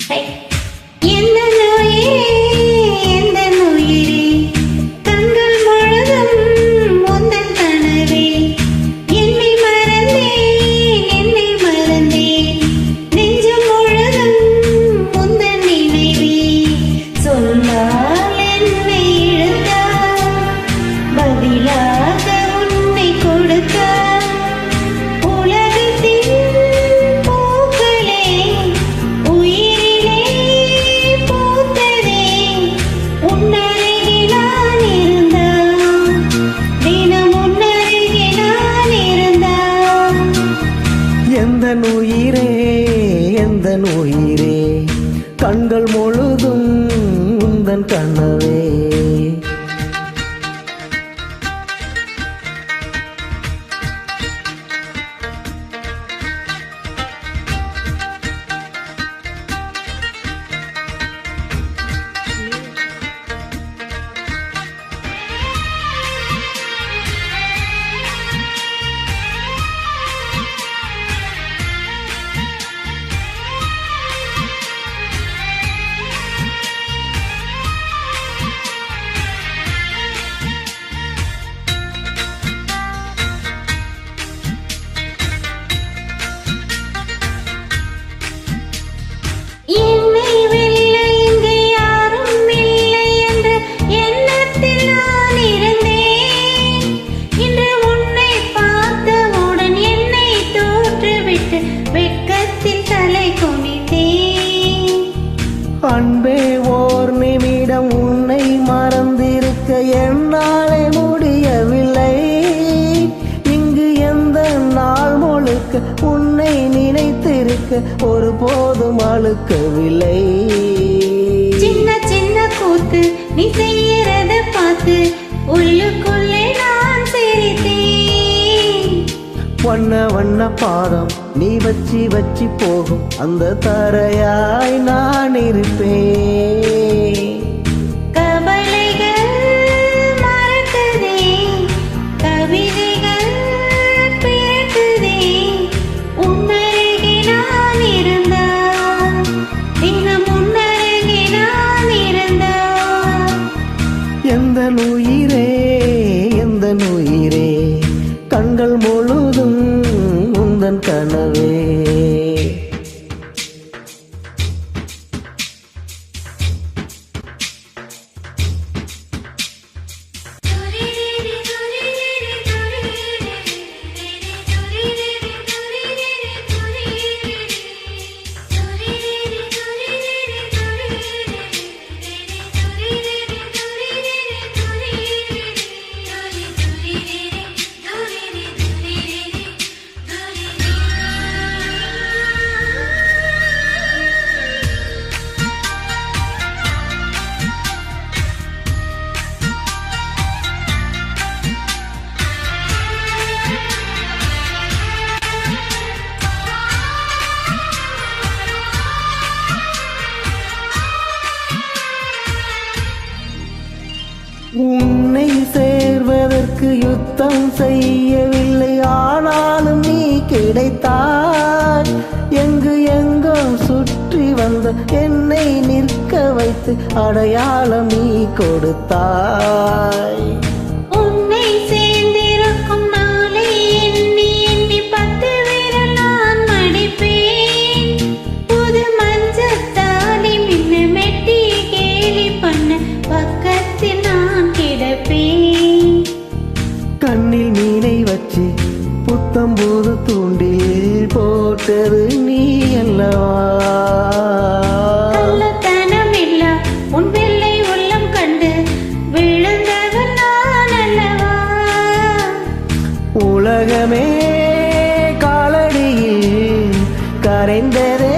எந்த நோயே எந்த நோயிரே கண்கள் முழுதும் முந்தன் கனவே என்னை மறந்தேன் நெஞ்சம் முழுதும் முந்தன் நினைவே சொல்லால் என்னை இழுத்தார் பதிலாக உன்னை கொடுத்தார் எந்தன் உயிரே கண்கள் முழுதும் உந்தன் கனவே அன்பே ஓர் நிமிடம் உன்னை மறந்திருக்க என்னாலே முடியவில்லை இங்கு எந்த நாள் முழுக்க உன்னை நினைத்திருக்க ஒருபோதும் அழுக்கவில்லை சின்ன சின்ன கூத்து நீ செய்யறத பார்த்து உள்ளுக்குள்ளே நான் சிரித்தேன் வண்ண வண்ண பாதம் நீ வச்சி போகும் அந்த தரையாய் நான் இருப்பேன் கவலைகள் மறக்குதே கவிதைகள் பிறக்குதே உன்னருகே நான் இருந்தால் தினம் உன்னருகே நான் இருந்தால் எந்தன் உயிரே கண்கள் முழுதும் உந்தன் கனவே உன்னை சேர்வதற்கு யுத்தம் செய்யவில்லை ஆனாலும் நீ கிடைத்தாய் எங்கோ சுற்றி வந்த என்னை நிற்க வைத்து அடையாளம் நீ கொடுத்தாய் உன்னை சேர்ந்திருக்கும் நாளை எண்ணி எண்ணி 10 விரல் நான் மடிப்பேன் புது மஞ்சத்தாலி மின்ன மெட்டி கேலி பண்ண பக்கத்தில் நான் கிடப்பேன் கண்ணில் மீனை வச்சு புத்தம்பூது தூண்டில் போட்டது நீ அல்லவா கள்ளத்தனமில்ல உன் வெள்ளை உள்ளம் கண்டு விழுந்தவன் நான் அல்லவா உலகமே காலடியில் கரைந்ததே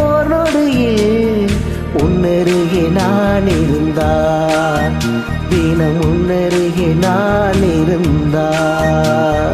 ஒரு நொடியில் உன்னருகே நான் இருந்தான் தினம் உன்னருகே நான் இருந்தான்